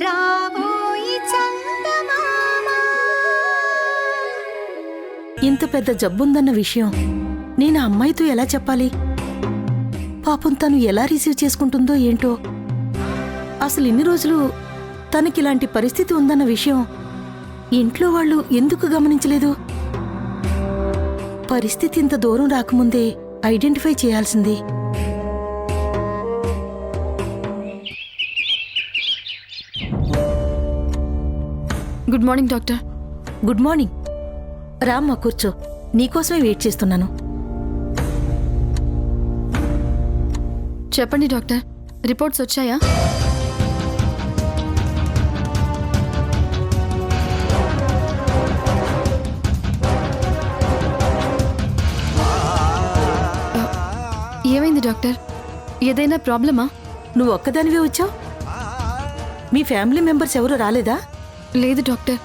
రాబోయి చందమామ. ఇంత పెద్ద జబ్బుందన్న విషయం నేను ఆ అమ్మాయితో ఎలా చెప్పాలి? పాపం తను ఎలా రిసీవ్ చేసుకుంటుందో ఏంటో. అసలు ఇన్ని రోజులు తనకిలాంటి పరిస్థితి ఉందన్న విషయం ఇంట్లో వాళ్ళు ఎందుకు గమనించలేదు? పరిస్థితి ఇంత దూరం రాకముందే ఐడెంటిఫై చేయాల్సింది. Good morning doctor. Good morning. రామ్మా కూర్చో, నీకోసమే వెయిట్ చేస్తున్నాను. చెప్పండి డాక్టర్, రిపోర్ట్స్ వచ్చాయా? ఏమైంది డాక్టర్? ఏదైనా ప్రాబ్లమా? నువ్వు ఒక్కదానివే వచ్చావు? మీ ఫ్యామిలీ మెంబర్స్ ఎవరు రాలేదా? లేదు డాక్టర్,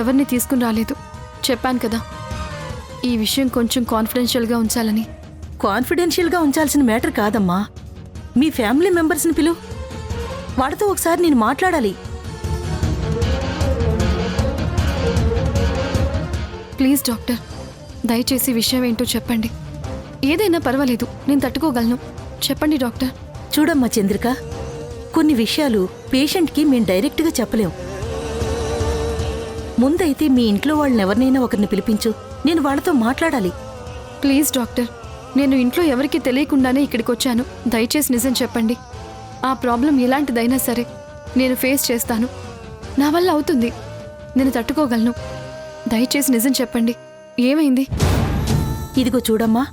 ఎవరిని తీసుకుని రాలేదు. చెప్పాను కదా, ఈ విషయం కొంచెం కాన్ఫిడెన్షియల్గా ఉంచాలని. కాన్ఫిడెన్షియల్గా ఉంచాల్సిన మ్యాటర్ కాదమ్మా. మీ ఫ్యామిలీ మెంబర్స్ని పిలు, వాడితో ఒకసారి నేను మాట్లాడాలి. ప్లీజ్ డాక్టర్, దయచేసి విషయం ఏంటో చెప్పండి. ఏదైనా పర్వాలేదు, నేను తట్టుకోగలను. చెప్పండి డాక్టర్. చూడమ్మా చంద్రిక, కొన్ని విషయాలు పేషెంట్కి మేం డైరెక్ట్గా చెప్పలేం. ముందైతే మీ ఇంట్లో వాళ్ళని ఎవరినైనా ఒకరిని పిలిపించు, నేను వాళ్ళతో మాట్లాడాలి. ప్లీజ్ డాక్టర్, నేను ఇంట్లో ఎవరికీ తెలియకుండానే ఇక్కడికి వచ్చాను. దయచేసి నిజం చెప్పండి. ఆ ప్రాబ్లం ఎలాంటిదైనా సరే నేను ఫేస్ చేస్తాను. నా వల్ల అవుతుంది, నేను తట్టుకోగలను. దయచేసి నిజం చెప్పండి, ఏమైంది? ఇదిగో చూడమ్మా,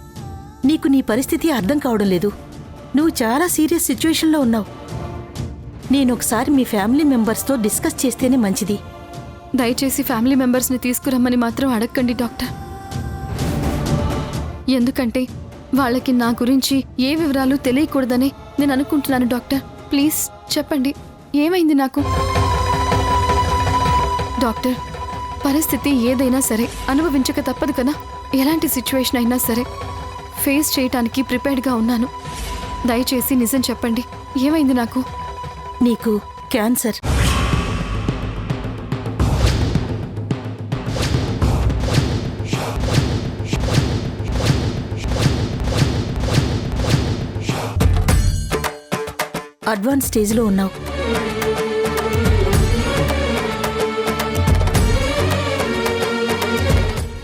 నీకు నీ పరిస్థితి అర్థం కావడం లేదు. నువ్వు చాలా సీరియస్ సిచ్యువేషన్లో ఉన్నావు. నేనొకసారి మీ ఫ్యామిలీ మెంబర్స్తో డిస్కస్ చేస్తేనే మంచిది. దయచేసి ఫ్యామిలీ మెంబర్స్ని తీసుకురమ్మని మాత్రం అడగండి డాక్టర్. ఎందుకంటే వాళ్ళకి నా గురించి ఏ వివరాలు తెలియకూడదని నేను అనుకుంటున్నాను డాక్టర్. ప్లీజ్ చెప్పండి, ఏమైంది నాకు? డాక్టర్, పరిస్థితి ఏదైనా సరే అనుభవించక తప్పదు కదా. ఎలాంటి సిచ్యువేషన్ అయినా సరే ఫేస్ చేయటానికి ప్రిపేర్డ్గా ఉన్నాను. దయచేసి నిజం చెప్పండి, ఏమైంది నాకు? నీకు క్యాన్సర్. అడ్వాన్స్ స్టేజ్లో ఉన్నావు.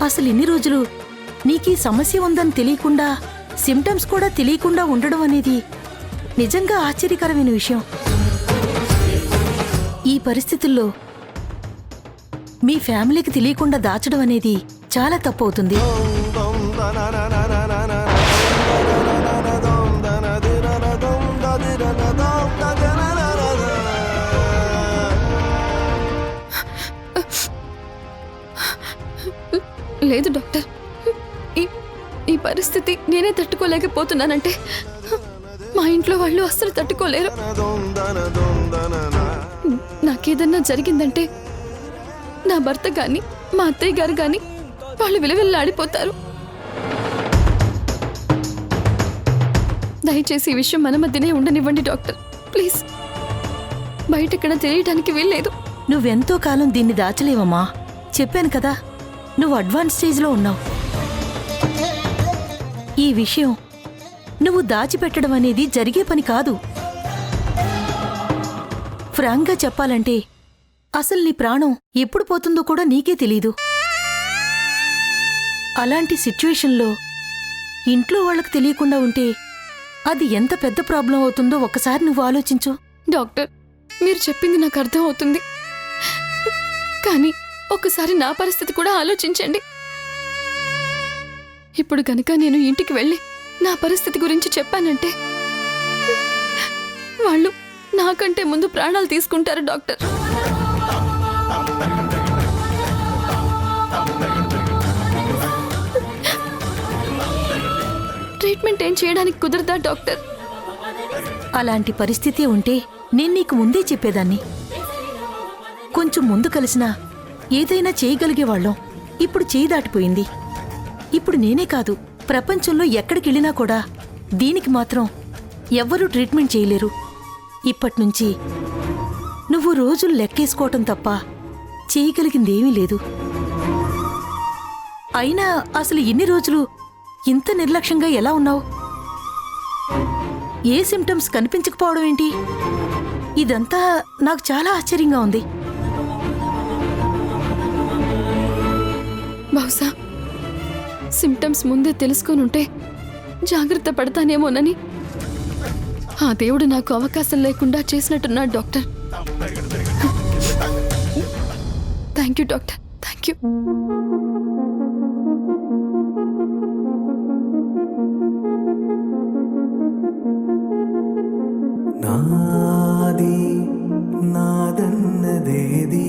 అసలు ఇన్ని రోజులు నీకీ సమస్య ఉందని తెలియకుండా, సిమ్టమ్స్ కూడా తెలియకుండా ఉండడం అనేది నిజంగా ఆశ్చర్యకరమైన విషయం. ఈ పరిస్థితుల్లో మీ ఫ్యామిలీకి తెలియకుండా దాచడం అనేది చాలా తప్పవుతుంది. లేదు డాక్టర్, ఈ పరిస్థితి నేనే తట్టుకోలేకపోతున్నానంటే మా ఇంట్లో వాళ్ళు అస్సలు తట్టుకోలేరు. నాకేదన్నా జరిగిందంటే నా భర్త గాని మా అత్తయ్య గారు గాని వాళ్ళు విలువెల్లాడిపోతారు. దయచేసి ఈ విషయం మన మధ్యనే ఉండనివ్వండి డాక్టర్, ప్లీజ్. బయటెక్కడ తెలియటానికి వీల్లేదు. నువ్వెంతో కాలం దీన్ని దాచలేవమ్మా. చెప్పాను కదా, నువ్వు అడ్వాన్స్ స్టేజ్లో ఉన్నావు. ఈ విషయం నువ్వు దాచిపెట్టడం అనేది జరిగే పని కాదు. ఫ్రాంక్గా చెప్పాలంటే అసలు నీ ప్రాణం ఎప్పుడు పోతుందో కూడా నీకే తెలీదు. అలాంటి సిచ్యువేషన్లో ఇంట్లో వాళ్ళకు తెలియకుండా ఉంటే అది ఎంత పెద్ద ప్రాబ్లం అవుతుందో ఒక్కసారి నువ్వు ఆలోచించు. డాక్టర్, మీరు చెప్పింది నాకు అర్థం అవుతుంది, కానీ ఒక్కసారి నా పరిస్థితి కూడా ఆలోచించండి. ఇప్పుడు గనుక నేను ఇంటికి వెళ్ళి నా పరిస్థితి గురించి చెప్పానంటే వాళ్ళు నాకంటే ముందు ప్రాణాలు తీసుకుంటారు డాక్టర్. ట్రీట్మెంట్ ఏం చేయడానికి కుదరదా డాక్టర్? అలాంటి పరిస్థితి ఉంటే నేను నీకు ముందే చెప్పేదాన్ని. కొంచెం ముందు కలిసినా ఏదైనా చేయగలిగేవాళ్ళం. ఇప్పుడు చేయి దాటిపోయింది. ఇప్పుడు నేనే కాదు, ప్రపంచంలో ఎక్కడికెళ్ళినా కూడా దీనికి మాత్రం ఎవ్వరూ ట్రీట్మెంట్ చేయలేరు. ఇప్పట్నుంచి నువ్వు రోజులు లెక్కేసుకోవటం తప్ప చేయగలిగిందేమీ లేదు. అయినా అసలు ఇన్ని రోజులు ఇంత నిర్లక్ష్యంగా ఎలా ఉన్నావు? ఏ సిమ్టమ్స్ కనిపించకపోవడం ఏంటి? ఇదంతా నాకు చాలా ఆశ్చర్యంగా ఉంది. బహుశా సిమ్టమ్స్ ముందే తెలుసుకొనుంటే జాగ్రత్త పడతానేమోనని ఆ దేవుడు నాకు అవకాశం లేకుండా చేసినట్టున్నాడు doctor. Thank you doctor, thank you. నాది నాదన్నదేది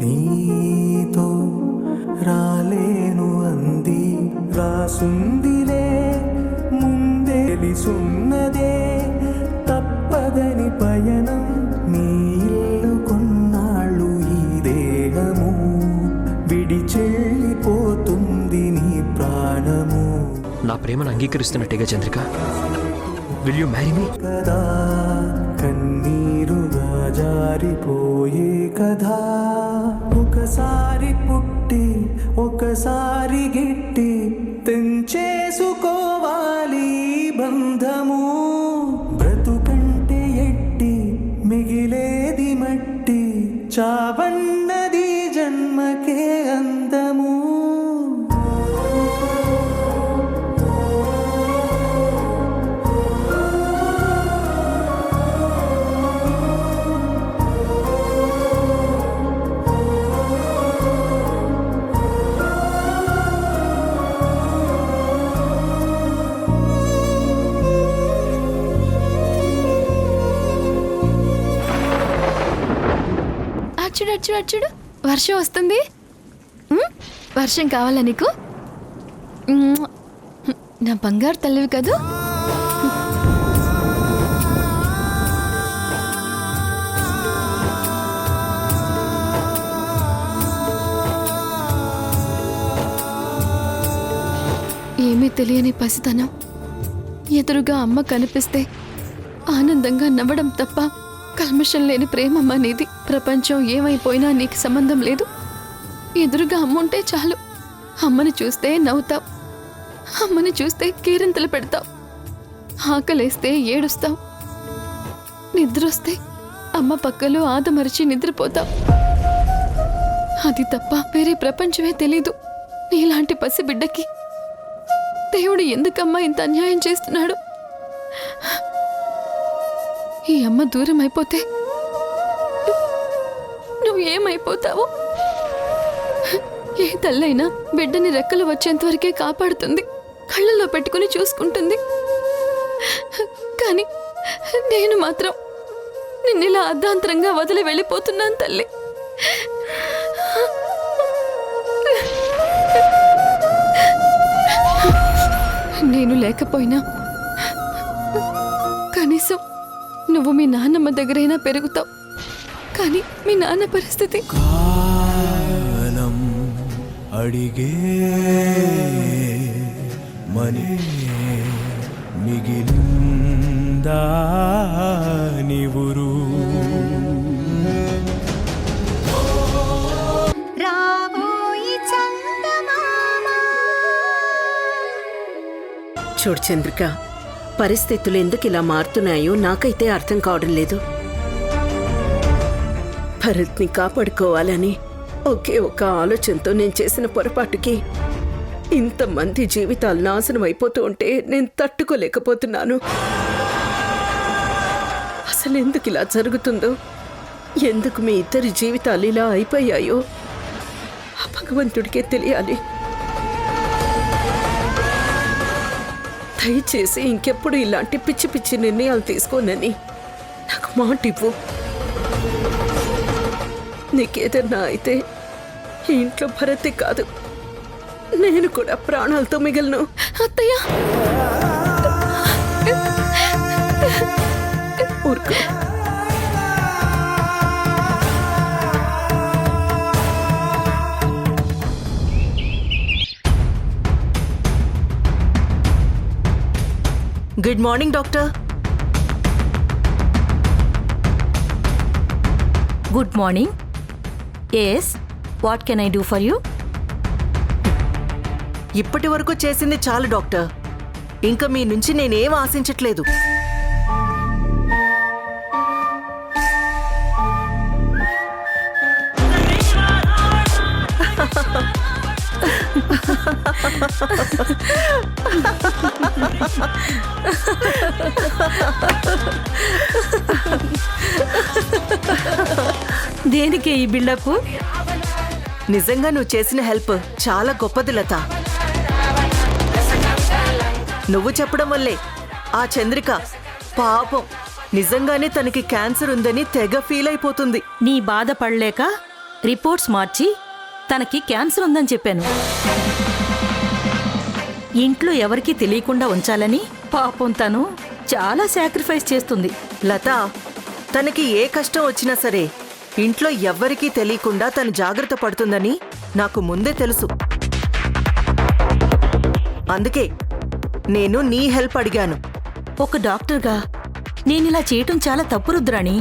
నీతో రాలేను అంది, రాసుందిలే ముందేలిసున్నదే తప్పదని పయనం, నీ ఇల్లు కొన్నాళ్ళు ఈ దేహము విడిచెళ్ళిపోతుంది నీ ప్రాణము. నా ప్రేమను అంగీకరిస్తున్నట్టేగా Chandrika? Will you marry me? కదా కన్నీరుగా జారిపోయే కథ, ఒకసారి పుట్టి ఒకసారి గిట్టి తెంచేసుకోవాలి బంధము. బ్రతుకంటే ఎట్టి మిగిలేది మట్టి, చావన్నది జన్మకే అందము. అచ్చుడు అచ్చుడు అచ్చుడు, వర్షం వస్తుంది. వర్షం కావాలా నీకు? నా బంగారు తల్లివి కదూ. ఏమీ తెలియని పసితనం, ఎదురుగా అమ్మ కనిపిస్తే ఆనందంగా నవ్వడం తప్ప కల్మషం లేని ప్రేమమ్మ నీది. ప్రపంచం ఏమైపోయినా నీకు సంబంధం లేదు. ఎదురుగా అమ్ముంటే చాలు. అమ్మని చూస్తే నవ్వుతావు, అమ్మని చూస్తే కేరింతలు పెడతావు, ఆకలేస్తే ఏడుస్తావు, నిద్రొస్తే అమ్మ పక్కలో ఆదమరిచి నిద్రపోతావు. అది తప్ప వేరే ప్రపంచమే తెలీదు నీలాంటి పసిబిడ్డకి. దేవుడు ఎందుకమ్మా ఇంత అన్యాయం చేస్తున్నాడు? ఈ అమ్మ దూరం అయిపోతే నువ్వు ఏమైపోతావు? ఏ తల్లైనా బిడ్డని రెక్కలు వచ్చేంత వరకే కాపాడుతుంది, కళ్ళల్లో పెట్టుకుని చూసుకుంటుంది. కానీ నేను మాత్రం నిన్నిలా అర్ధాంతరంగా వదిలి వెళ్ళిపోతున్నాను తల్లి. నేను లేకపోయినా కనీసం నువ్వు మీ నాన్నమ్మ దగ్గరైనా పెరుగుతావు. కానీ మీ నాన్న పరిస్థితి? కాలం అడిగే మనే మిగిలిందా నివురు. రాబోయి చందమామ. చూడు చంద్రిక, పరిస్థితులు ఎందుకు ఇలా మారుతున్నాయో నాకైతే అర్థం కావడం లేదు. భరత్ని కాపాడుకోవాలని ఒకే ఒక ఆలోచనతో నేను చేసిన పొరపాటుకి ఇంతమంది జీవితాలు నాశనం అయిపోతూ ఉంటే నేను తట్టుకోలేకపోతున్నాను. అసలు ఎందుకు ఇలా జరుగుతుందో, ఎందుకు మీ ఇద్దరి జీవితాలు ఇలా అయిపోయాయో ఆ భగవంతుడికే తెలియాలి. దయచేసి ఇంకెప్పుడు ఇలాంటి పిచ్చి పిచ్చి నిర్ణయాలు తీసుకోనని నాకు మాట ఇవ్వు. నీకేదన్నా అయితే ఈ ఇంట్లో భరతే కాదు, నేను కూడా ప్రాణాలతో మిగలను. అత్తయ్య, ఊరుకో. Good morning doctor. Good morning. Yes, what can I do for you? ఇప్పటి వరకు చేసింది చాలు డాక్టర్. ఇంకా మీ నుంచి నేనేం ఆశించట్లేదు. దేనికే ఈ బిల్డప్? నిజంగా నువ్వు చేసిన హెల్ప్ చాలా గొప్పది లత. నువ్వు చెప్పడం వల్లే ఆ చంద్రిక పాపం నిజంగానే తనకి క్యాన్సర్ ఉందని తెగ ఫీల్ అయిపోతుంది. నీ బాధపడలేక రిపోర్ట్స్ మార్చి తనకి క్యాన్సర్ ఉందని చెప్పాను. ఇంట్లో ఎవరికీ తెలియకుండా ఉంచాలని పాపం తను చాలా సాక్రిఫైస్ చేస్తుంది. లత, తనకి ఏ కష్టం వచ్చినా సరే ఇంట్లో ఎవ్వరికీ తెలియకుండా తను జాగ్రత్త పడుతుందని నాకు ముందే తెలుసు. అందుకే నేను నీ హెల్ప్ అడిగాను. ఒక డాక్టర్గా నేనిలా చేయటం చాలా తప్పు రుద్రాణి.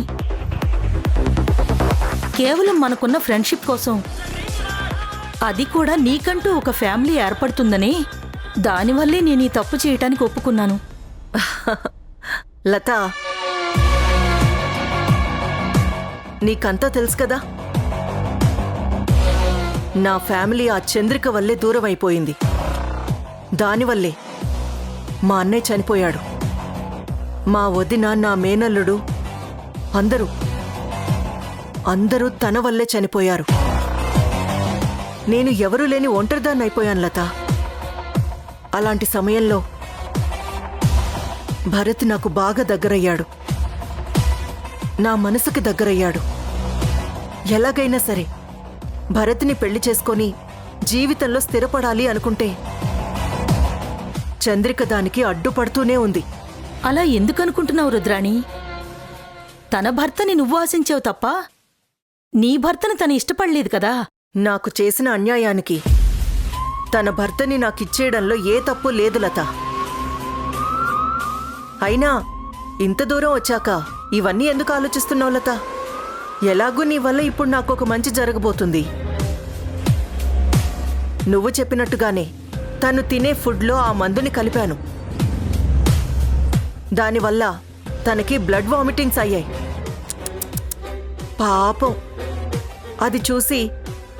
కేవలం మనకున్న ఫ్రెండ్షిప్ కోసం, అది కూడా నీకంటూ ఒక ఫ్యామిలీ ఏర్పడుతుందని, దానివల్లే నేను ఈ తప్పు చేయటానికి ఒప్పుకున్నాను. లత, నీకంతా తెలుసు కదా, నా ఫ్యామిలీ ఆ చంద్రిక వల్లే దూరం అయిపోయింది. దానివల్లే మా అన్నయ్య చనిపోయాడు. మా వదిన, నా మేనల్లుడు అందరూ తన వల్లే చనిపోయారు. నేను ఎవరూ లేని ఒంటరిదాన్ని అయిపోయాను లత. అలాంటి సమయంలో భరత్ నాకు బాగా దగ్గరయ్యాడు. నా మనసుకి దగ్గరయ్యాడు. ఎలాగైనా సరే భరత్ని పెళ్లి చేసుకొని జీవితంలో స్థిరపడాలి అనుకుంటే చంద్రిక దానికి అడ్డుపడుతూనే ఉంది. అలా ఎందుకనుకుంటున్నావు రుద్రాణి? తన భర్తని నువ్వు ఆశించావు తప్ప నీ భర్తను తను ఇష్టపడలేదు కదా. నాకు చేసిన అన్యాయానికి తన భర్తని నాకిచ్చేయడంలో ఏ తప్పు లేదు లత. అయినా ఇంత దూరం వచ్చాక ఇవన్నీ ఎందుకు ఆలోచిస్తున్నావు లత? ఎలాగూ నీ వల్ల ఇప్పుడు నాకు ఒక మంచి జరగబోతుంది. నువ్వు చెప్పినట్టుగానే తను తినే ఫుడ్లో ఆ మందుని కలిపాను. దానివల్ల తనకి బ్లడ్ వామిటింగ్స్ అయ్యాయి. పాపం అది చూసి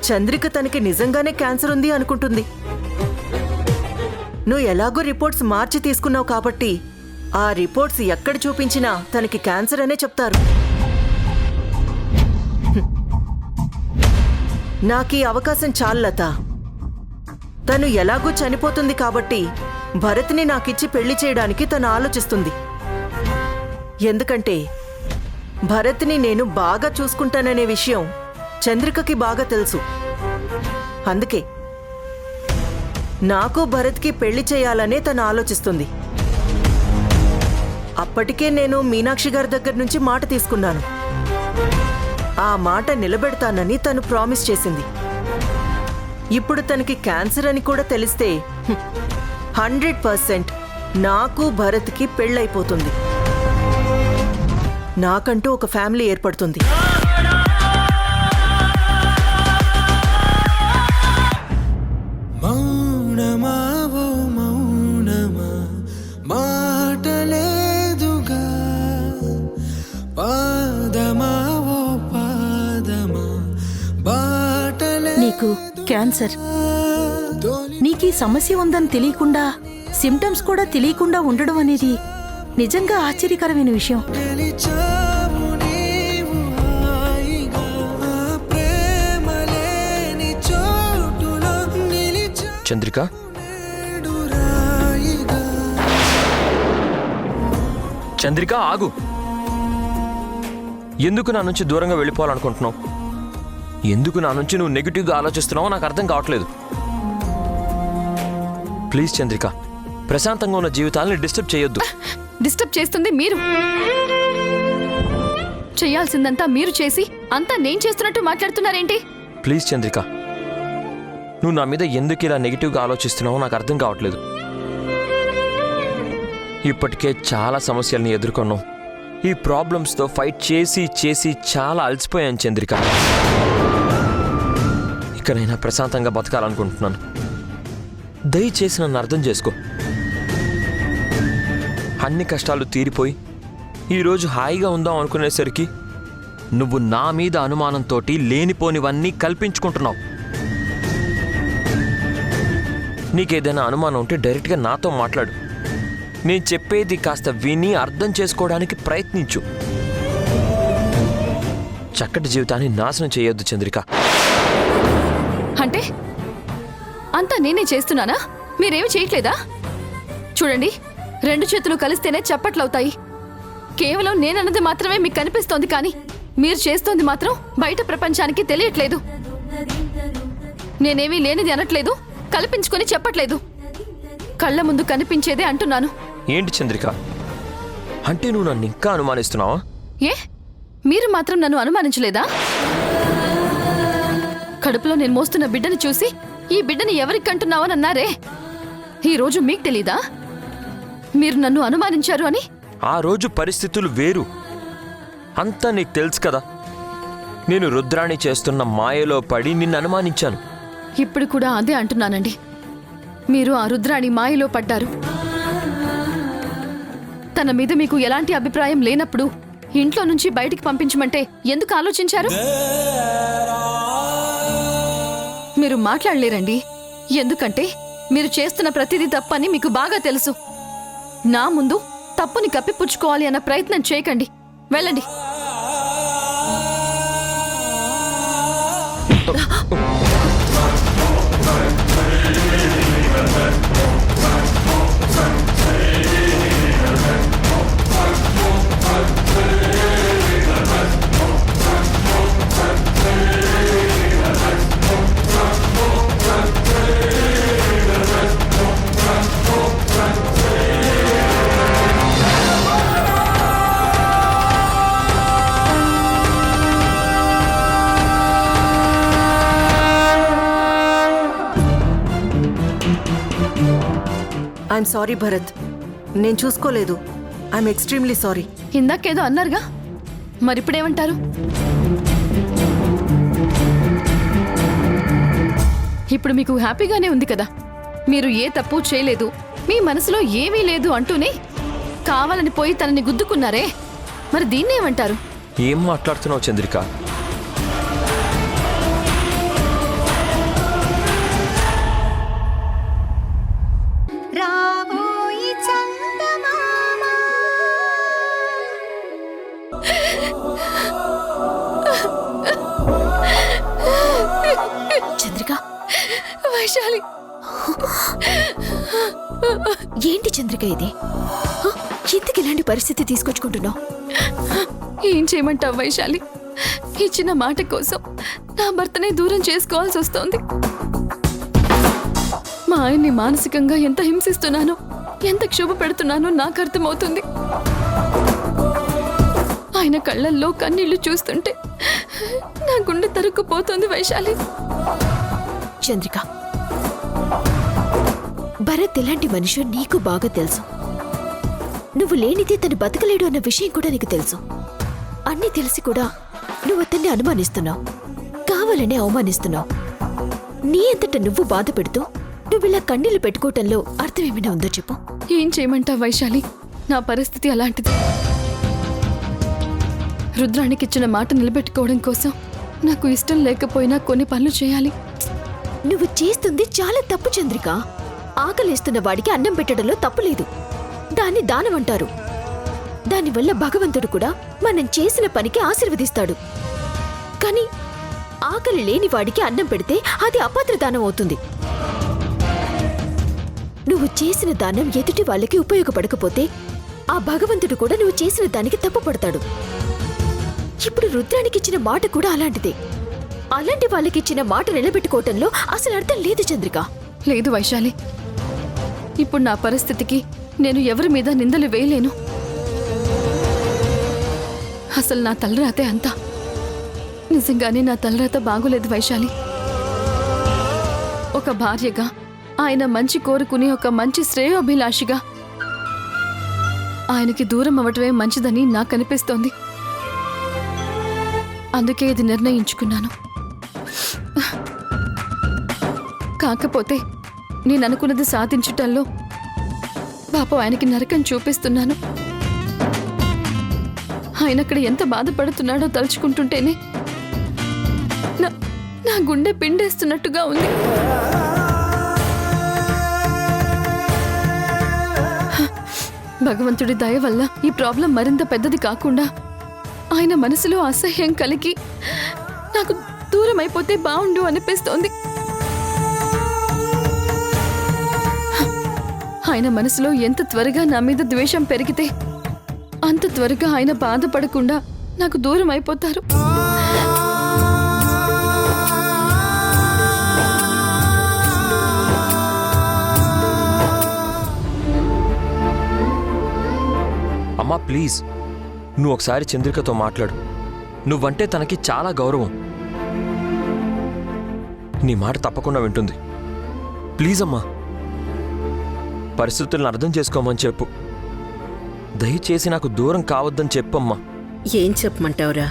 చంద్రిక తనకి నిజంగానే క్యాన్సర్ ఉంది అనుకుంటుంది. నువ్వు ఎలాగో రిపోర్ట్స్ మార్చి తీసుకున్నావు కాబట్టి ఆ రిపోర్ట్స్ ఎక్కడ చూపించినా తనకి క్యాన్సర్ అనే చెప్తారు. నాకీ అవకాశం చాలు లత. తను ఎలాగూ చనిపోతుంది కాబట్టి భరత్ని నాకిచ్చి పెళ్లి చేయడానికి తను ఆలోచిస్తుంది. ఎందుకంటే భరత్ని నేను బాగా చూసుకుంటాననే విషయం చంద్రికకి బాగా తెలుసు. అందుకే నాకు భరత్కి పెళ్లి చేయాలనే తను ఆలోచిస్తుంది. అప్పటికే నేను మీనాక్షి గారి దగ్గర నుంచి మాట తీసుకున్నాను. ఆ మాట నిలబెడతానని తను ప్రామిస్ చేసింది. ఇప్పుడు తనకి క్యాన్సర్ అని కూడా తెలిస్తే 100% నాకు భరత్కి పెళ్ళైపోతుంది. నాకంటూ ఒక ఫ్యామిలీ ఏర్పడుతుంది. మౌనమా ఓ మౌనమా మాటలేదుగా, పాదమా ఓ పాదమా బాటలే. నీకు క్యాన్సర్, నీకీ సమస్య ఉందని తెలియకుండా, సిమ్టమ్స్ కూడా తెలియకుండా ఉండడం అనేది నిజంగా ఆశ్చర్యకరమైన విషయం. గెలిచావు నీవు హాయిగా, ప్రేమలేని చోటులో నిలిచావు చంద్రిక, రాయిగా. చంద్రిక ఆగు. ఎందుకు నా నుంచి దూరంగా వెళ్ళిపోవాలనుకుంటున్నావు? ఎందుకు నా నుంచి నువ్వు నెగిటివ్గా ఆలోచిస్తున్నావో నాకు అర్థం కావట్లేదు. ప్లీజ్ చంద్రిక, ప్రశాంతంగా ఉన్న జీవితాలని డిస్టర్బ్ చేయొద్దు. డిస్టర్బ్ చేస్తుంది మీరు. చేయాల్సిందంతా మీరు చేసి అంతా నేను చేస్తున్నట్టు మాట్లాడుతున్నారేంటి? ప్లీజ్ చంద్రిక, నువ్వు నా మీద ఎందుకు ఇలా నెగిటివ్గా ఆలోచిస్తున్నావో నాకు అర్థం కావట్లేదు. ఇప్పటికే చాలా సమస్యల్ని ఎదుర్కొన్నావు. ఈ ప్రాబ్లమ్స్తో ఫైట్ చేసి చేసి చాలా అలసిపోయాను చంద్రిక. ఇకనైనా ప్రశాంతంగా బతకాలనుకుంటున్నాను. దయచేసి నన్ను అర్థం చేసుకో. అన్ని కష్టాలు తీరిపోయి ఈరోజు హాయిగా ఉందాం అనుకునేసరికి నువ్వు నా మీద అనుమానంతో లేనిపోనివన్నీ కల్పించుకుంటున్నావు. నీకేదైనా అనుమానం ఉంటే డైరెక్ట్గా నాతో మాట్లాడు. నేను చెప్పేది కాస్త విని అర్థం చేసుకోవడానికి ప్రయత్నించు. చక్కటి జీవితాన్ని నాశనం చేయొద్దు చంద్రిక. అంటే అంతా నేనే చేస్తున్నానా? మీరేమి చేయట్లేదా? చూడండి, 2 చేతులు కలిస్తేనే చప్పట్లవుతాయి. కేవలం నేనన్నది మాత్రమే మీకు కనిపిస్తోంది, కానీ మీరు చేస్తోంది మాత్రం బయట ప్రపంచానికి తెలియట్లేదు. నేనేమీ లేనిది అనట్లేదు, కల్పించుకొని చెప్పట్లేదు. కళ్ళ ముందు కనిపించేదే అంటున్నాను. ఏంటి చంద్రిక, అంటే నువ్వు నన్ను ఇంకా అనుమానిస్తున్నావా? ఏ, మీరు మాత్రం నన్ను అనుమానించలేదా? కడుపులో నేను మోస్తున్న బిడ్డను చూసి ఈ బిడ్డని ఎవరికి కంటున్నావని అన్నారే, ఈరోజు మీకు తెలీదా మీరు నన్ను అనుమానించారు అని? ఆ రోజు పరిస్థితులు వేరు. అంతా నీకు తెలుసు కదా. నేను రుద్రాణి చేస్తున్న మాయలో పడి నిన్ను అనుమానించాను. ఇప్పుడు కూడా అదే అంటున్నానండి. మీరు ఆ రుద్రాణి మాయలో పడ్డారు. తన మీద మీకు ఎలాంటి అభిప్రాయం లేనప్పుడు ఇంట్లో నుంచి బయటికి పంపించమంటే ఎందుకు ఆలోచించారు? మీరు మాట్లాడలేరండి. ఎందుకంటే మీరు చేస్తున్న ప్రతిదీ తప్పని మీకు బాగా తెలుసు. నా ముందు తప్పుని కప్పిపుచ్చుకోవాలి అన్న ప్రయత్నం చేయకండి. వెళ్ళండి. ఐఎమ్ సారీ భరత్, నేను చూసుకోలేదు. I'm extremely sorry. ఇందాకేదో అన్నారుగా, మరిప్పుడేమంటారు? ఇప్పుడు మీకు హ్యాపీగానే ఉంది కదా. మీరు ఏ తప్పు చేయలేదు, మీ మనసులో ఏమీ లేదు అంటూనే కావాలని పోయి తనని గుద్దుకున్నారే, మరి దీన్నేమంటారు? ఏం మాట్లాడుతున్నావు చంద్రిక? రాబోయి చందమామ చంద్రిక, వైశాలి, ఏంటి చంద్రిక ఇది? ఎందుకు ఇలాంటి పరిస్థితి తీసుకొచ్చుకుంటున్నావు? ఏం చేయమంటావు వైశాలి? ఇచ్చిన మాట కోసం నా భర్తనే దూరం చేసుకోవాల్సి వస్తోంది. మా ఆయన్ని మానసికంగా ఎంత హింసిస్తున్నానో, ఎంత క్షోభ పెడుతున్నానో నాకు అర్థమవుతుంది. ఆయన కళ్ళల్లో కన్నీళ్లు చూస్తుంటే నా గుండె తరుక్కుపోతుంది వైశాలి. చంద్రిక, భరత్ ఎలాంటి మనిషో నీకు బాగా తెలుసు. నువ్వు లేనిదే తను బతకలేడు అన్న విషయం కూడా నీకు తెలుసు. అన్నీ తెలిసి కూడా నువ్వు అతన్ని అనుమానిస్తున్నావు, కావాలనే అవమానిస్తున్నావు. నీ అంతట నువ్వు బాధ పెడుతూ నువ్విలా కన్నీళ్లు పెట్టుకోవటంలో అర్థం ఏమైనా ఉందో చెప్పు. ఏం చేయమంటావు వైశాలి? నా పరిస్థితి అలాంటిది. రుద్రాణికిచ్చిన మాట నిలబెట్టుకోవడం కోసం నాకు ఇష్టం లేకపోయినా కొన్ని పనులు చేయాలి. నువ్వు చేస్తుంది చాలా తప్పు చంద్రిక. ఆకలిస్తున్న వాడికి అన్నం పెట్టడంలో తప్పు లేదు. దాన్ని దానం అంటారు. దానివల్ల భగవంతుడు కూడా మనం చేసిన పనికి ఆశీర్వదిస్తాడు. కానీ ఆకలి లేని వాడికి అన్నం పెడితే అది అపాత్ర దానం అవుతుంది. నువ్వు చేసిన దానం ఎదుటి వాళ్ళకి ఉపయోగపడకపోతే ఆ భగవంతుడు కూడా నువ్వు చేసిన దానికి తప్పుపడతాడు. ఇప్పుడు రుద్రానికిచ్చిన మాట కూడా అలాంటిదే. అలాంటి వాళ్ళకిచ్చిన మాట నిలబెట్టుకోవటంలో అసలు అర్థం లేదు చంద్రిక. లేదు వైశాలి, ఇప్పుడు నా పరిస్థితికి నేను ఎవరి మీద నిందలు వేయలేను. అసలు నా తలరాతే అంతా. నిజంగానే నా తలరాత బాగోలేదు వైశాలి. ఒక భార్యగా, ఆయన మంచి కోరుకునే ఒక మంచి శ్రేయోభిలాషిగా ఆయనకి దూరం అవ్వటమే మంచిదని నాకు అనిపిస్తోంది. అందుకే ఇది నిర్ణయించుకున్నాను. కాకపోతే నేను అనుకున్నది సాధించటంలో పాపం ఆయనకి నరకం చూపిస్తున్నాను. ఆయన అక్కడ ఎంత బాధపడుతున్నాడో తలుచుకుంటుంటేనే నా గుండె పిండేస్తున్నట్టుగా ఉంది. భగవంతుడి దయ వల్ల ఈ ప్రాబ్లం మరింత పెద్దది కాకుండా ఆయన మనసులో అసహ్యం కలిగి నాకు దూరం అయిపోతే బాగుండు అనిపిస్తోంది. ఆయన మనసులో ఎంత త్వరగా నా మీద ద్వేషం పెరిగితే అంత త్వరగా ఆయన బాధపడకుండా నాకు దూరం అయిపోతారు. అమ్మా ప్లీజ్, నువ్వు ఒకసారి చంద్రికతో మాట్లాడు. నువ్వంటే తనకి చాలా గౌరవం. నీ మాట తప్పకుండా వింటుంది. ప్లీజ్ అమ్మా, పరిస్థితులను అర్థం చేసుకోమని చెప్పు. దయచేసి నాకు దూరం కావద్దని చెప్పమ్మా. ఏం చెప్పమంటావురా?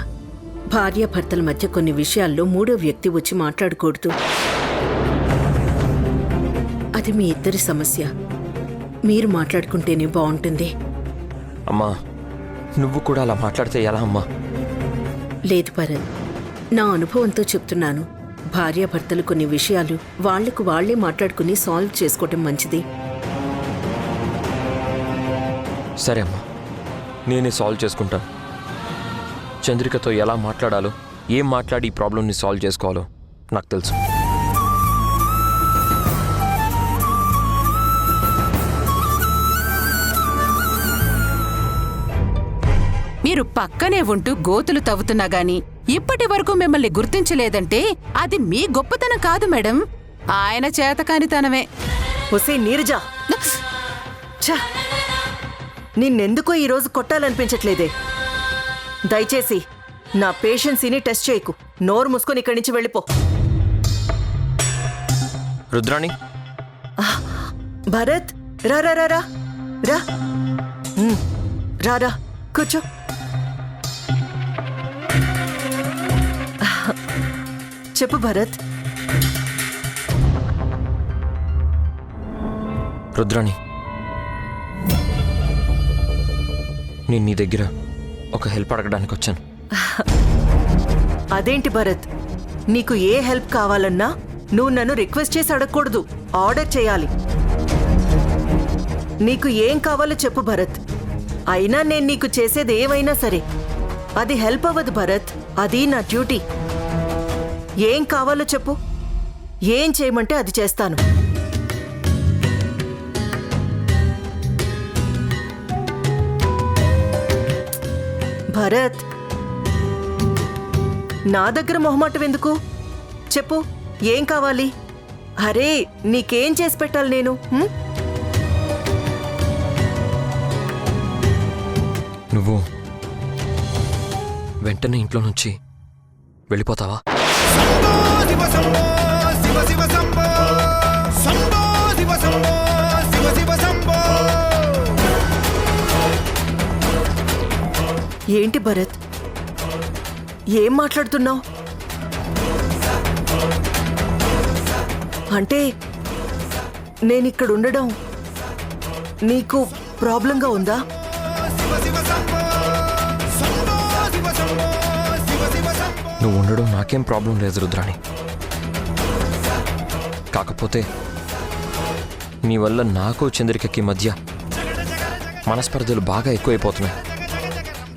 భార్యాభర్తల మధ్య కొన్ని విషయాల్లో మూడో వ్యక్తి వచ్చి మాట్లాడకూడదు. అది మీ ఇద్దరి సమస్య. మీరు మాట్లాడుకుంటేనే బాగుంటుంది. అమ్మా, నువ్వు కూడా అలా మాట్లాడితే ఎలా అమ్మా? లేదు భరత్, నా అనుభవంతో చెప్తున్నాను. భార్యాభర్తలు కొన్ని విషయాలు వాళ్లకు వాళ్లే మాట్లాడుకుని సాల్వ్ చేసుకోవటం మంచిది. సరే అమ్మా, నేనే సాల్వ్ చేసుకుంటాను. చంద్రికతో ఎలా మాట్లాడాలో, ఏం మాట్లాడి ఈ ప్రాబ్లంని సాల్వ్ చేసుకోవాలో నాకు తెలుసు. మీరు పక్కనే ఉంటూ గోతులు తవ్వుతున్నా గాని ఇప్పటి వరకు మిమ్మల్ని గుర్తించలేదంటే అది మీ గొప్పతనం కాదు మేడం, ఆయన చేతకానితనమే. ఒసే నీరజా, ఛ! నిన్నెందుకో ఈరోజు కొట్టాలనిపించట్లేదే. దయచేసి నా పేషెన్సీని టెస్ట్ చేయకు. నోరు మూసుకొని ఇక్కడి నుంచి వెళ్ళిపో. రుద్రాణి, భరత్, రా రా రా రా రా రా రా, కూర్చో. చెప్పు భరత్. రుద్రాణి, నేను నీ దగ్గర ఒక హెల్ప్ అడగడానికి వచ్చాను. అదేంటి భరత్, నీకు ఏ హెల్ప్ కావాలన్నా నువ్వు నన్ను రిక్వెస్ట్ చేసి అడగకూడదు, ఆర్డర్ చేయాలి. నీకు ఏం కావాలో చెప్పు భరత్. అయినా నేను నీకు చేసేది ఏమైనా సరే అది హెల్ప్ అవ్వదు భరత్, అది నా డ్యూటీ. ఏం కావాలో చెప్పు, ఏం చేయమంటే అది చేస్తాను. భరత్, నా దగ్గర మొహమాటం ఎందుకు? చెప్పు, ఏం కావాలి? అరే, నీకేం చేసి పెట్టాలి నేను? నువ్వు వెంటనే ఇంట్లో నుంచి వెళ్ళిపోతావా? ఏంటి భరత్, ఏం మాట్లాడుతున్నావు? అంటే నేనిక్కడ ఉండడం నీకు ప్రాబ్లంగా ఉందా? నువ్వు ఉండడం నాకేం ప్రాబ్లం లేదు రుద్రాణి. కాకపోతే నీ వల్ల నాకు చంద్రికకి మధ్య మనస్పర్ధలు బాగా ఎక్కువైపోతున్నాయి.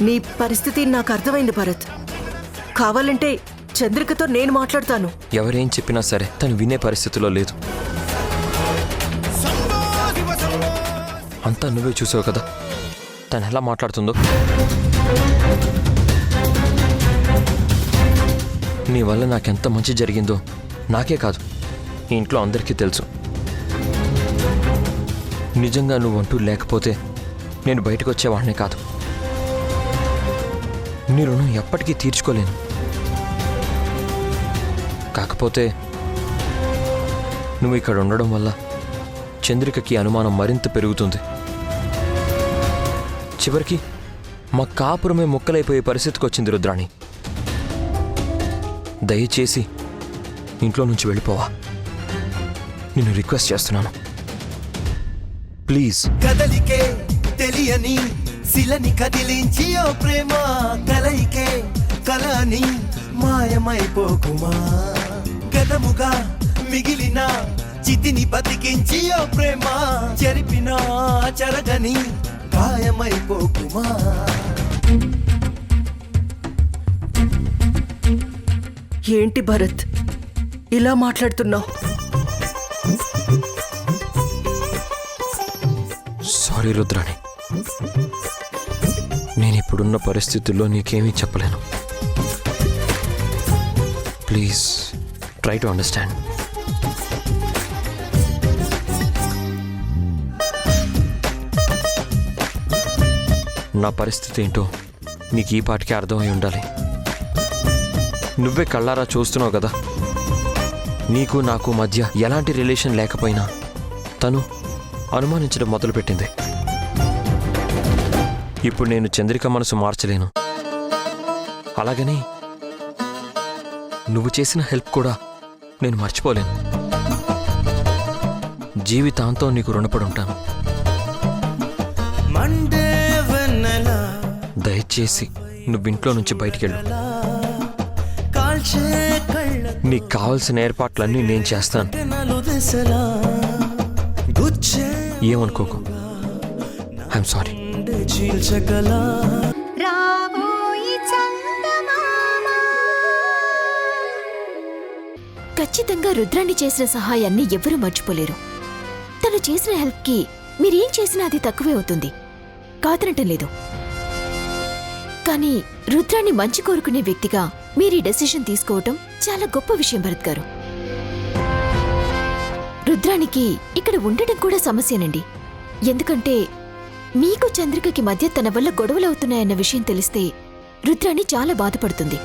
నీ పరిస్థితి నాకు అర్థమైంది భరత్. కావాలంటే చంద్రికతో నేను మాట్లాడతాను. ఎవరేం చెప్పినా సరే తను వినే పరిస్థితిలో లేదు. అంతా నువ్వే చూసావు కదా తను ఎలా మాట్లాడుతుందో. నీ వల్ల నాకెంత మంచి జరిగిందో నాకే కాదు, ఈ ఇంట్లో అందరికీ తెలుసు. నిజంగా నువ్వంటూ లేకపోతే నేను బయటకు వచ్చేవాడినే కాదు. నీ రుణం ఎప్పటికీ తీర్చుకోలేను. కాకపోతే నువ్వు ఇక్కడ ఉండడం వల్ల చంద్రికకి అనుమానం మరింత పెరుగుతుంది. చివరికి మా కాపురమే ముక్కలైపోయే పరిస్థితికి వచ్చింది రుద్రాణి. దయచేసి ఇంట్లో నుంచి వెళ్ళిపోవా. నిన్ను రిక్వెస్ట్ చేస్తున్నాను, ప్లీజ్. కదలికే తెలియని శిలని కదిలించి ఓ ప్రేమ కలయికే కలని మాయమైపోకుమా. గతముగా మిగిలిన చితిని బతికించి ఓ ప్రేమ చెరిపిన చెరగని గాయమైపోకుమా. ఏంటి భరత్ ఇలా మాట్లాడుతున్నావు? సారీ రుద్రాణి, నేను ఇప్పుడున్న పరిస్థితుల్లో నీకేమీ చెప్పలేను. Please try to understand. నా పరిస్థితి ఏంటో నీకు ఈ పాటికి అర్థమై ఉండాలి. నువ్వే కళ్ళారా చూస్తున్నావు కదా, నీకు నాకు మధ్య ఎలాంటి రిలేషన్ లేకపోయినా తను అనుమానించడం మొదలుపెట్టింది. ఇప్పుడు నేను చంద్రిక మనసు మార్చలేను, అలాగని నువ్వు చేసిన హెల్ప్ కూడా నేను మర్చిపోలేను. జీవితాంతం నీకు రుణపడి ఉంటాను. మండే వెన్నెల దయచేసి నువ్వు ఇంట్లో నుంచి బయటికెళ్ళు. కాల్చే కళ్ళ నీకు కావాల్సిన ఏర్పాట్లన్నీ నేను చేస్తాను. దశలా గుచ్చే ఏమనుకోకు. I'm sorry. చీల్చగలా రాబోయి చందమామ ఖచ్చితంగా రుద్రాణి చేసిన సహాయాన్ని ఎవరూ మర్చిపోలేరు. తను చేసిన హెల్ప్కి మీరేం చేసినా అది తక్కువే అవుతుంది, కాదనటం లేదు. కానీ రుద్రాణి మంచి కోరుకునే వ్యక్తిగా మీరు ఈ డెసిషన్ తీసుకోవటం చాలా గొప్ప విషయం భరత్ గారు. రుద్రానికి ఇక్కడ ఉండటం కూడా సమస్యనండి. ఎందుకంటే మీకు చంద్రికకి మధ్య తన వల్ల గొడవలవుతున్నాయన్న విషయం తెలిస్తే రుద్రాణి చాలా బాధపడుతుంది.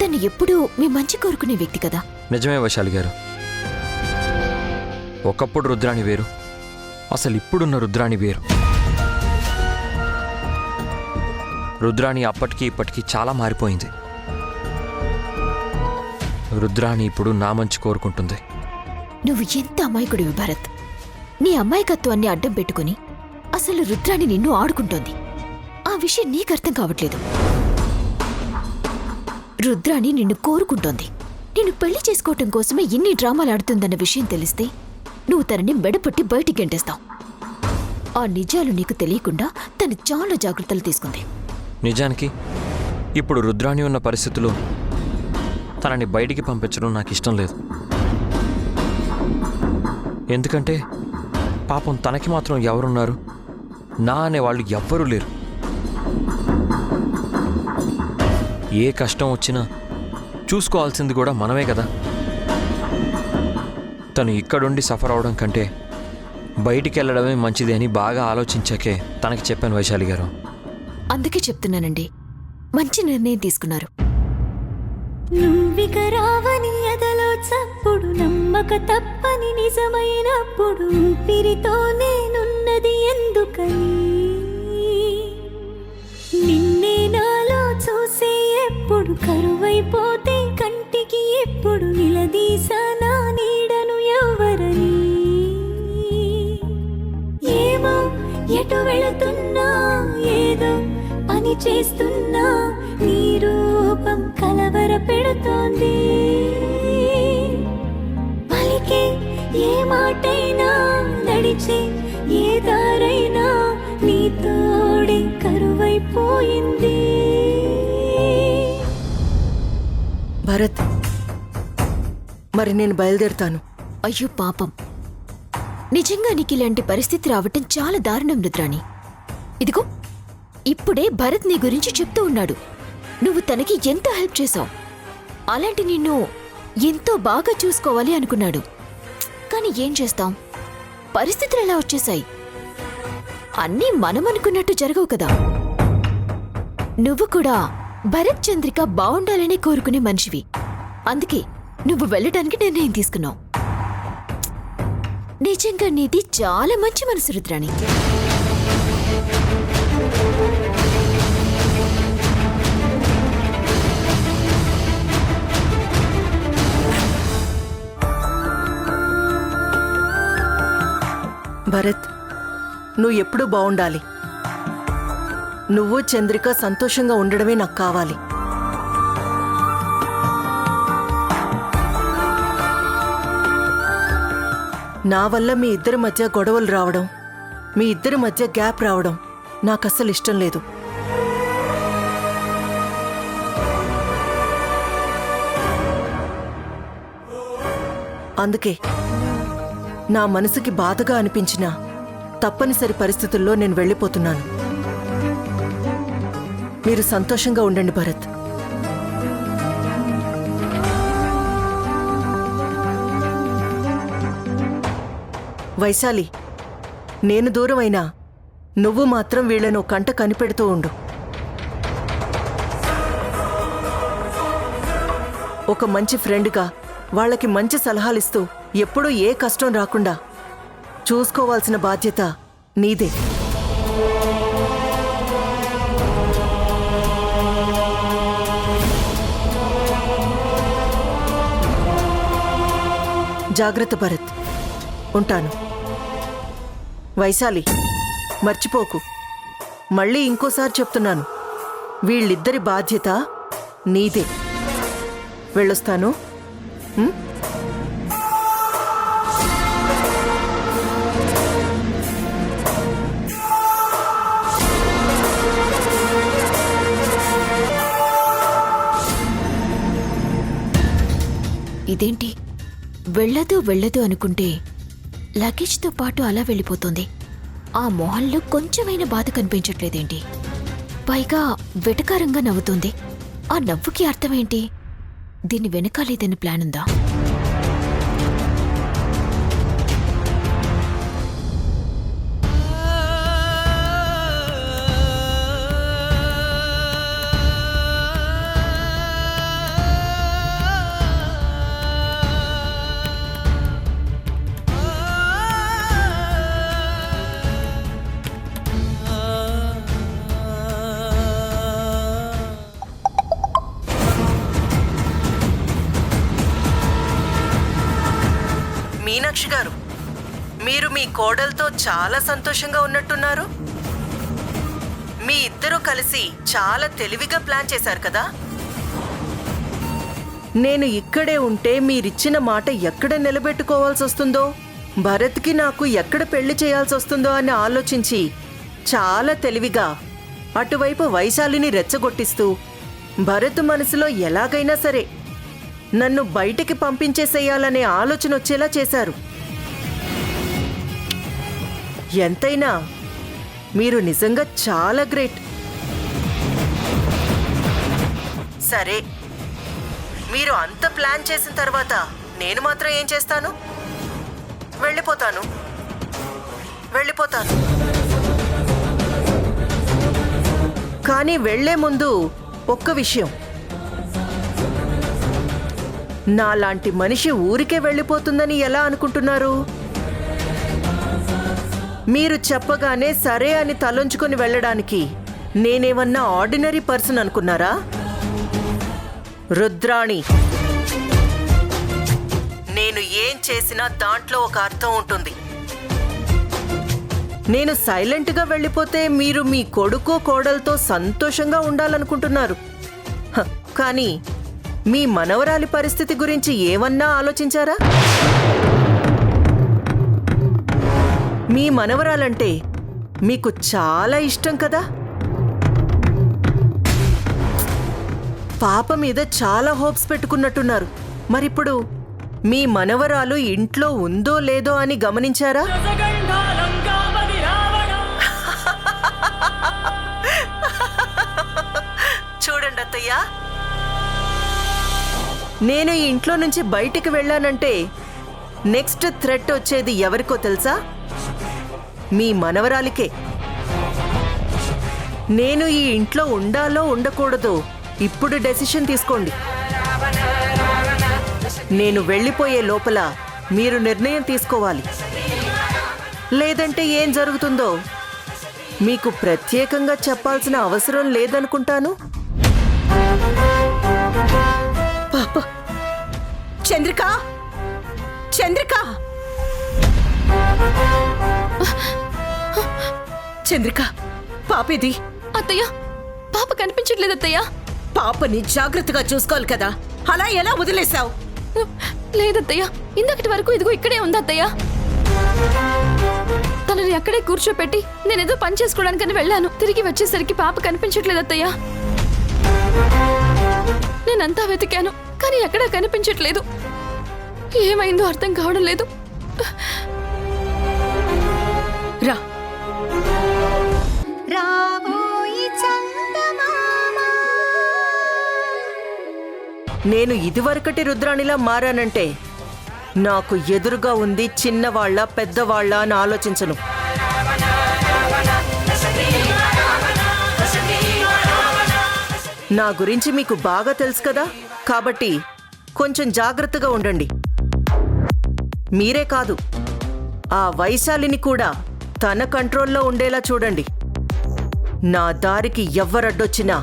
తను ఎప్పుడూ మీ మంచి కోరుకునే వ్యక్తి కదా. నిజమే వైశాలి గారు, ఒకప్పుడు రుద్రాణి వేరు, అసలు ఇప్పుడున్న రుద్రాణి వేరు. రుద్రాణి అప్పటికి ఇప్పటికీ చాలా మారిపోయింది. రుద్రాణి ఇప్పుడు నా మంచి కోరుకుంటుంది. నువ్వు ఎంత అమాయకుడివి భరత్. నీ అమాయకత్వాన్ని అడ్డం పెట్టుకుని అసలు రుద్రాణి నిన్ను ఆడుకుంటోంది. ఆ విషయం నీకర్థం కావట్లేదు. రుద్రాణి నిన్ను కోరుకుంటోంది. నిన్ను పెళ్లి చేసుకోవటం కోసమే ఇన్ని డ్రామాలు ఆడుతుందన్న విషయం తెలిస్తే నువ్వు తనని మెడపట్టి బయటికి గెంటేస్తావు. ఆ నిజాలు నీకు తెలియకుండా తను చాలా జాగ్రత్తలు తీసుకుంది. నిజానికి ఇప్పుడు రుద్రాణి ఉన్న పరిస్థితుల్లో తనని బయటికి పంపించడం నాకు ఇష్టం లేదు. ఎందుకంటే పాపం తనకి మాత్రం ఎవరున్నారు? నా అనేవాళ్ళు ఎవ్వరూ లేరు. ఏ కష్టం వచ్చినా చూసుకోవాల్సింది కూడా మనమే కదా. తను ఇక్కడుండి సఫర్ అవడం కంటే బయటికి వెళ్ళడమే మంచిది అని బాగా ఆలోచించాకే తనకి చెప్పాను వైశాలి గారు. అందుకే చెప్తున్నానండి, మంచి నిర్ణయం తీసుకున్నారు. నువ్విక రావని ఎదలో చప్పుడు నమ్మక తప్పని నిజమైనప్పుడు ఊపిరితో నేనున్నది ఎందుకని నిన్నే నాలో చూసే ఎప్పుడు కరువైపోతే కంటికి ఎప్పుడు నిలదీసా నా నీడను ఎవరని ఏమో ఎటు వెళుతున్నా ఏదో పని చేస్తున్నా నీ రూపం కలవర పెడుతోంది పలికే ఏ మాటైనా నడిచే ఏ దారైనా నీ తోడే కరువైపోయింది. భరత్, మరి నేను బయలుదేరుతాను. అయ్యో పాపం, నిజంగా నీకు ఇలాంటి పరిస్థితి రావటం చాలా దారుణం రుద్రాణి. ఇదిగో ఇప్పుడే భరత్ నీ గురించి చెప్తూ ఉన్నాడు. నువ్వు తనకి ఎంతో హెల్ప్ చేశావు. అలాంటి నిన్ను ఎంతో బాగా చూసుకోవాలి అనుకున్నాడు. కానీ ఏం చేస్తాం, పరిస్థితులు ఎలా వచ్చేశాయి. అన్నీ మనం అనుకున్నట్టు జరగవు కదా. నువ్వు కూడా భరత్ చంద్రిక బావుండాలనే కోరుకునే మనిషివి. అందుకే నువ్వు వెళ్ళడానికి నిర్ణయం తీసుకున్నావు. నిజంగా నీది చాలా మంచి మనసు రుద్రాణి. భరత్, నువ్వు ఎప్పుడూ బావుండాలి. నువ్వు చంద్రిక సంతోషంగా ఉండడమే నాకు కావాలి. నా వల్ల మీ ఇద్దరి మధ్య గొడవలు రావడం, మీ ఇద్దరి మధ్య గ్యాప్ రావడం నాకు అస్సలు ఇష్టం లేదు. అందుకే నా మనసుకి బాధగా అనిపించినా తప్పనిసరి పరిస్థితుల్లో నేను వెళ్ళిపోతున్నాను. మీరు సంతోషంగా ఉండండి భరత్. వైశాలి, నేను దూరమైనా నువ్వు మాత్రం వీళ్లను కంట కనిపెడుతూ ఉండు. ఒక మంచి ఫ్రెండ్గా వాళ్ళకి మంచి సలహాలిస్తూ ఎప్పుడూ ఏ కష్టం రాకుండా చూసుకోవాల్సిన బాధ్యత నీదే. జాగ్రత్త భరత్, ఉంటాను. వైశాలి, మర్చిపోకు. మళ్ళీ ఇంకోసారి చెప్తున్నాను, వీళ్ళిద్దరి బాధ్యత నీదే. వెళ్ళొస్తాను. ఇదేంటి వెళ్ళదు వెళ్ళదు అనుకుంటే లగేజ్తో పాటు అలా వెళ్ళిపోతుంది. ఆ మొహంలో కొంచెమైనా బాధ కనిపించట్లేదేంటి? పైగా వెటకారంగా నవ్వుతుంది. ఆ నవ్వుకి అర్థమేంటి? దీన్ని వెనకాలేదన్న ప్లాన్ ఉందా? మీనాక్షి గారు, మీరు మీ కోడలతో చాలా సంతోషంగా ఉన్నట్టున్నారు. మీ ఇద్దరూ కలిసి చాలా తెలివిగా ప్లాన్ చేశారు కదా. నేను ఇక్కడే ఉంటే మీరిచ్చిన మాట ఎక్కడ నిలబెట్టుకోవాల్సి వస్తుందో, భరత్కి నాకు ఎక్కడ పెళ్లి చేయాల్సి వస్తుందో అని ఆలోచించి చాలా తెలివిగా అటువైపు వైశాలిని రెచ్చగొట్టిస్తూ భరత్ మనసులో ఎలాగైనా సరే నన్ను బయటికి పంపించేసేయాలనే ఆలోచన వచ్చేలా చేశారు. ఎంతైనా మీరు నిజంగా చాలా గ్రేట్. సరే, మీరు అంత ప్లాన్ చేసిన తర్వాత నేను మాత్రం ఏం చేస్తాను? వెళ్ళిపోతాను. కానీ వెళ్లే ముందు ఒక్క విషయం. నాలాంటి మనిషి ఊరికే వెళ్ళిపోతుందని ఎలా అనుకుంటున్నారు? మీరు చెప్పగానే సరే అని తలొంచుకొని వెళ్ళడానికి నేనేమన్నా ఆర్డినరీ పర్సన్ అనుకున్నారా? రుద్రాణి, నేను ఏం చేసినా దాంట్లో ఒక అర్థం ఉంటుంది. నేను సైలెంట్గా వెళ్ళిపోతే మీరు మీ కొడుకో కోడలతో సంతోషంగా ఉండాలనుకుంటున్నారు. కానీ మీ మనవరాలి పరిస్థితి గురించి ఏమన్నా ఆలోచించారా? మీ మనవరాలంటే మీకు చాలా ఇష్టం కదా. పాప మీద చాలా హోప్స్ పెట్టుకున్నట్టున్నారు. మరిప్పుడు మీ మనవరాలు ఇంట్లో ఉందో లేదో అని గమనించారా? చూడండి అత్తయ్య, నేను ఈ ఇంట్లో నుంచి బయటికి వెళ్ళానంటే నెక్స్ట్ థ్రెట్ వచ్చేది ఎవరికో తెలుసా? మీ మనవరాలికే. నేను ఈ ఇంట్లో ఉండాలో ఉండకూడదో ఇప్పుడు డెసిషన్ తీసుకోండి. నేను వెళ్ళిపోయే లోపల మీరు నిర్ణయం తీసుకోవాలి. లేదంటే ఏం జరుగుతుందో మీకు ప్రత్యేకంగా చెప్పాల్సిన అవసరం లేదనుకుంటాను. పాప చంద్రిక, చంద్రిక, చంద్రిక, పాపేది? అత్తయ్య, పాప కనిపించట్లేదు అత్తయ్య. పాపని జాగ్రత్తగా చూసుకోవాలి కదా, అలా ఎలా వదిలేశావు? లేదత్తయ్య, ఇందకటి వరకు ఇదిగో ఇక్కడే ఉంది అత్తయ్య. తనని అక్కడే కూర్చోపెట్టి నేనేదో పని చేసుకోవడానికని వెళ్ళాను. తిరిగి వచ్చేసరికి పాప కనిపించట్లేదు అత్తయ్య. నేనంతా వెతికాను, కానీ ఎక్కడా కనిపించట్లేదు. ఏమైందో అర్థం కావడం లేదు. రా, నేను ఇదివరకటి రుద్రాణిలా మారానంటే నాకు ఎదురుగా ఉంది చిన్నవాళ్ళ పెద్దవాళ్ళ అని ఆలోచించను. నా గురించి మీకు బాగా తెలుసు కదా, కాబట్టి కొంచెం జాగ్రత్తగా ఉండండి. మీరే కాదు, ఆ వైశాలిని కూడా తన కంట్రోల్లో ఉండేలా చూడండి. నా దారికి ఎవ్వరడ్డొచ్చినా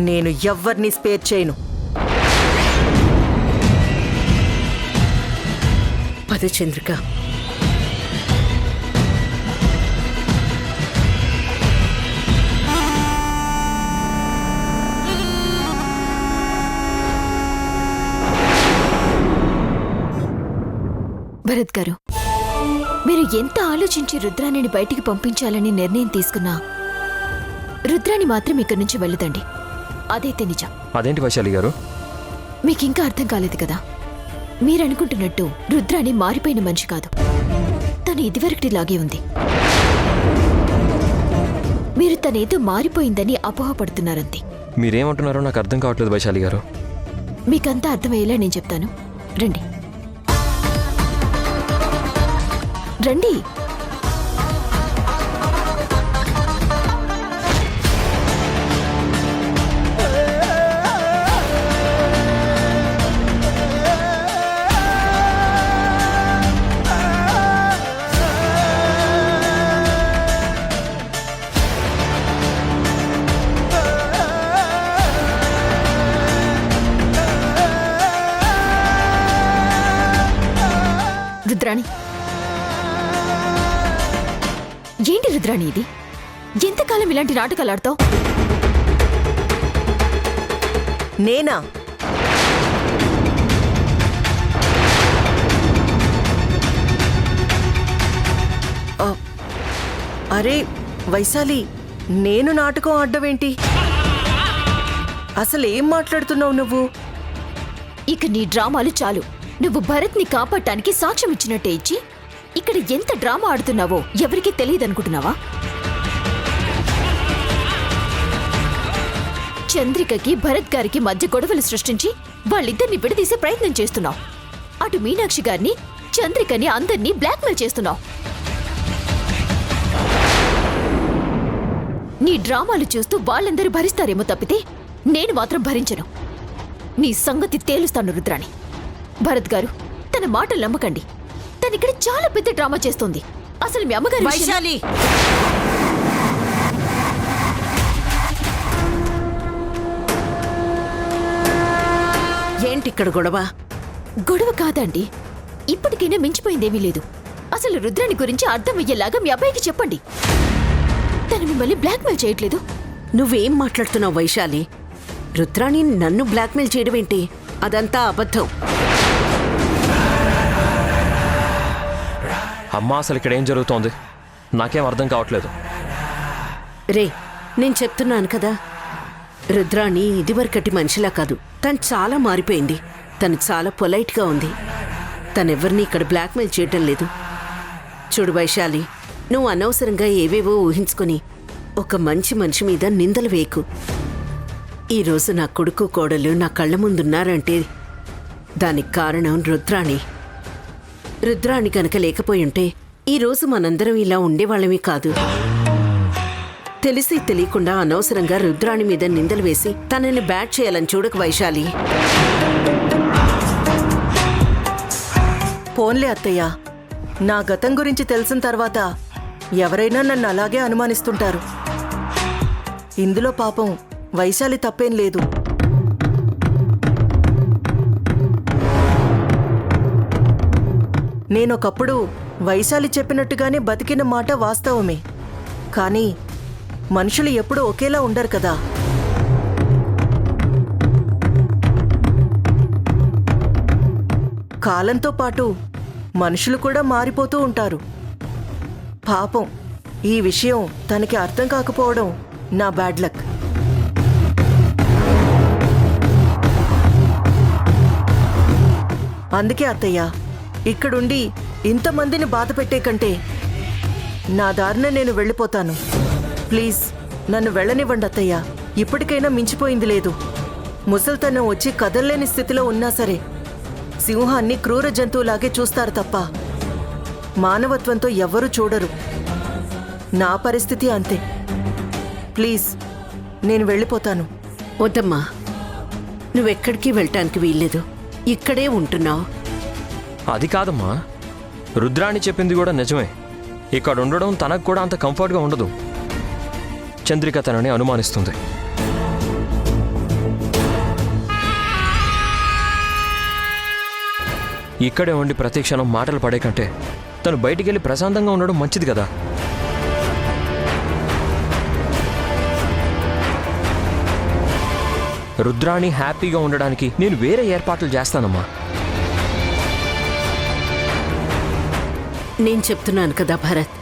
నేను ఎవ్వరిని స్పేర్ చేయను. పద చంద్రిక. భరత్ గారు, మీరు ఎంత ఆలోచించి రుద్రాణిని బయటికి పంపించాలని నిర్ణయం తీసుకున్నా రుద్రాణి మాత్రం ఇక్కడి నుంచి వెళ్ళదండి. అదైతే నిజం. అదేంటి వైశాలి గారు? మీకింకా అర్థం కాలేదు కదా. మీరనుకుంటున్నట్టు రుద్రాణి మారిపోయిన మనిషి కాదు. తను ఇదివరకటిలాగే ఉంది. మీరు తనేదో మారిపోయిందని అపోహపడుతున్నారంతే. మీరేమంటున్నారో నాకు అర్థం కావట్లేదు వైశాలి గారు. మీకంతా అర్థమయ్యేలా నేను చెప్తాను. రండి రండి. రుద్రాణి, ఏంటి రుద్రాణి ఇది? ఎంతకాలం ఇలాంటి నాటకాలు ఆడతావు? నేనా? అరే వైశాలి, నేను నాటకం ఆడ్డమేంటి? అసలు ఏం మాట్లాడుతున్నావు నువ్వు? ఇక నీ డ్రామాలు చాలు. నువ్వు భరత్ని కాపాడటానికి సాక్ష్యం ఇచ్చినట్టే ఇచ్చి ఇక్కడ ఎంత డ్రామా ఆడుతున్నావో ఎవరికీ తెలియదనుకుంటున్నావా? చంద్రికకి భరత్ గారికి మధ్య గొడవలు సృష్టించి వాళ్ళిద్దరిని విడదీసే ప్రయత్నం చేస్తున్నావు. అటు మీనాక్షి గారిని, చంద్రికని అందరినీ బ్లాక్మెయిల్ చేస్తున్నావు. నీ డ్రామాలు చూస్తూ వాళ్ళందరూ భరిస్తారేమో తప్పితే నేను మాత్రం భరించను. నీ సంగతి తేలుస్తాను రుద్రాణి. భరత్ గారు, తన మాటలు నమ్మకండి. తనిక్కడ చాలా పెద్ద డ్రామా చేస్తోంది. అసలు మీ అమ్మగారు వైశాలి, ఏంటిక్కడ గొడవ? గొడవ కాదండి, ఇప్పటికైనా మించిపోయిందేమీ లేదు. అసలు రుద్రాణి గురించి అర్థమయ్యేలాగా మీ అబ్బాయికి చెప్పండి. తను మిమ్మల్ని బ్లాక్మెయిల్ చేయట్లేదు. నువ్వేం మాట్లాడుతున్నావు వైశాలి? రుద్రాణి నన్ను బ్లాక్మెయిల్ చేయడం ఏంటి? అదంతా అబద్ధం. అమ్మా, అసలు ఇక్కడ ఏం జరుగుతోంది? నాకేం అర్థం కావట్లేదు. రే, నేను చెప్తున్నాను కదా, రుద్రాణి ఇదివరకటి మనిషిలా కాదు. తను చాలా మారిపోయింది. తను చాలా పొలైట్గా ఉంది. తనెవరిని ఇక్కడ బ్లాక్మెయిల్ చేయటం లేదు. చూడు వైశాలి, నువ్వు అనవసరంగా ఏవేవో ఊహించుకొని ఒక మంచి మనిషి మీద నిందలు వేయకు. ఈరోజు నా కొడుకు కోడలు నా కళ్ళ ముందున్నారంటే దానికి కారణం రుద్రాణి. రుద్రాణి కనుక లేకపోయుంటే ఈరోజు మనందరం ఇలా ఉండేవాళ్ళమే కాదు. తెలిసి తెలియకుండా అనవసరంగా రుద్రాణి మీద నిందలు వేసి తనని బ్యాట్ చేయాలని చూడకు వైశాలి. పోన్లే అత్తయ్య, నా గతం గురించి తెలిసిన తర్వాత ఎవరైనా నన్ను అలాగే అనుమానిస్తుంటారు. ఇందులో పాపం వైశాలి తప్పేం లేదు. నేనొకప్పుడు వైశాలి చెప్పినట్టుగానే బతికిన మాట వాస్తవమే. కానీ మనుషులు ఎప్పుడూ ఒకేలా ఉండరు కదా. కాలంతో పాటు మనుషులు కూడా మారిపోతూ ఉంటారు. పాపం ఈ విషయం తనకి అర్థం కాకపోవడం నా బ్యాడ్ లక్. అందుకే అత్తయ్య, ఇక్కడుండి ఇంతమందిని బాధ పెట్టే కంటే నా దారిన నేను వెళ్ళిపోతాను. ప్లీజ్ నన్ను వెళ్ళనివ్వండి అత్తయ్య. ఇప్పటికైనా మించిపోయింది లేదు. ముసల్తనం వచ్చి కదల్లేని స్థితిలో ఉన్నా సరే సింహాన్ని క్రూర జంతువులాగే చూస్తారు తప్ప మానవత్వంతో ఎవ్వరూ చూడరు. నా పరిస్థితి అంతే. ప్లీజ్ నేను వెళ్ళిపోతాను. వద్దమ్మా, నువ్వెక్కడికి వెళ్ళటానికి వీల్లేదు. ఇక్కడే ఉంటున్నావు. అది కాదమ్మా, రుద్రాణి చెప్పింది కూడా నిజమే. ఇక్కడ ఉండడం తనకు కూడా అంత కంఫర్ట్గా ఉండదు. చంద్రిక తనని అనుమానిస్తుంది. ఇక్కడే ఉండి ప్రతి క్షణం మాటలు పడే కంటే తను బయటికి వెళ్ళి ప్రశాంతంగా ఉండడం మంచిది కదా. రుద్రాణి హ్యాపీగా ఉండడానికి నేను వేరే ఏర్పాట్లు చేస్తానమ్మా. నేను చెప్తున్నాను కదా భరత్,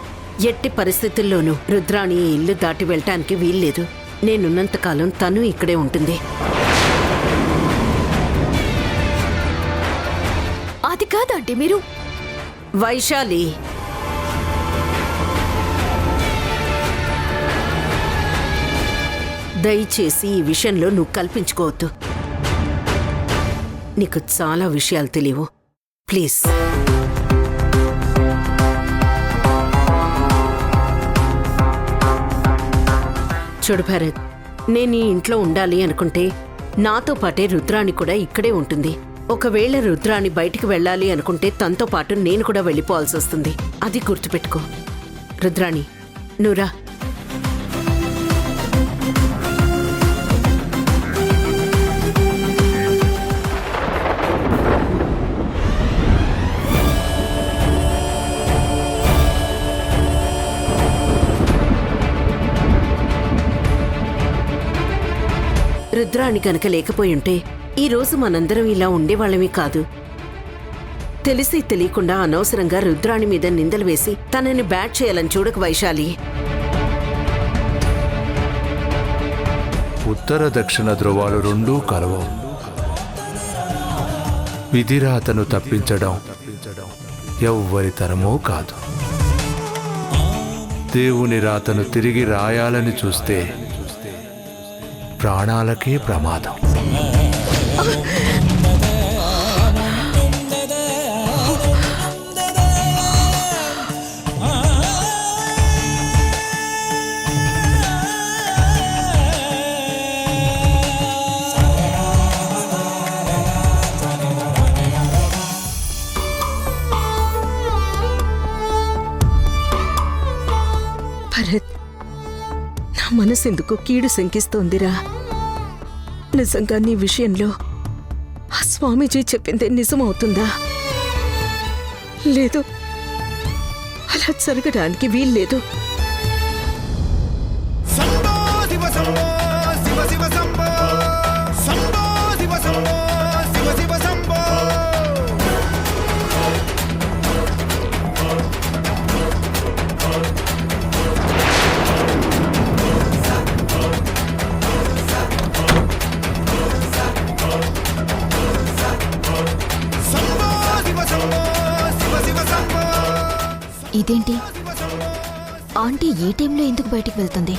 ఎట్టి పరిస్థితుల్లోనూ రుద్రాణి ఈ ఇల్లు దాటి వెళ్ళటానికి వీల్లేదు. నేనున్నంతకాలం తను ఇక్కడే ఉంటుంది. అది కాదంటే మీరు వైశాలి, దయచేసి ఈ విషయంలో నువ్వు కల్పించుకోవద్దు. నీకు చాలా విషయాలు తెలియవు. ప్లీజ్. చూడు భరత్, నేను ఈ ఇంట్లో ఉండాలి అనుకుంటే నాతో పాటే రుద్రాణి కూడా ఇక్కడే ఉంటుంది. ఒకవేళ రుద్రాణి బయటికి వెళ్ళాలి అనుకుంటే తనతో పాటు నేను కూడా వెళ్ళిపోవాల్సి వస్తుంది. అది గుర్తుపెట్టుకో. రుద్రాణి, నువ్వురా. రుద్రాణి కనుక లేకపోయుంటే ఈరోజు మనందరం ఇలా ఉండేవాళ్ళమే కాదు. తెలిసి తెలియకుండా అనవసరంగా రుద్రాణి మీద నిందలు వేసి తనని బ్యాట్ చేయాలని చూడకు వైశాలి. ఉత్తర దక్షిణ ధ్రువాలు రెండూ కలవవు. విధిరాతను తప్పించడం ఎవ్వరి తరమో కాదు. దేవుని రాతను తిరిగి రాయాలని చూస్తే ప్రాణాలకే ప్రమాదం. భరత్, నా మనసెందుకు కీడు శంకిస్తోందిరా. నిజంగా నీ విషయంలో ఆ స్వామీజీ చెప్పిందే నిజమవుతుందా? లేదు, అలా జరగడానికి వీల్లేదు. ఇదేంటి? ఆంటీ ఈ టైంలో ఎందుకు బయటికి వెళ్తుంది?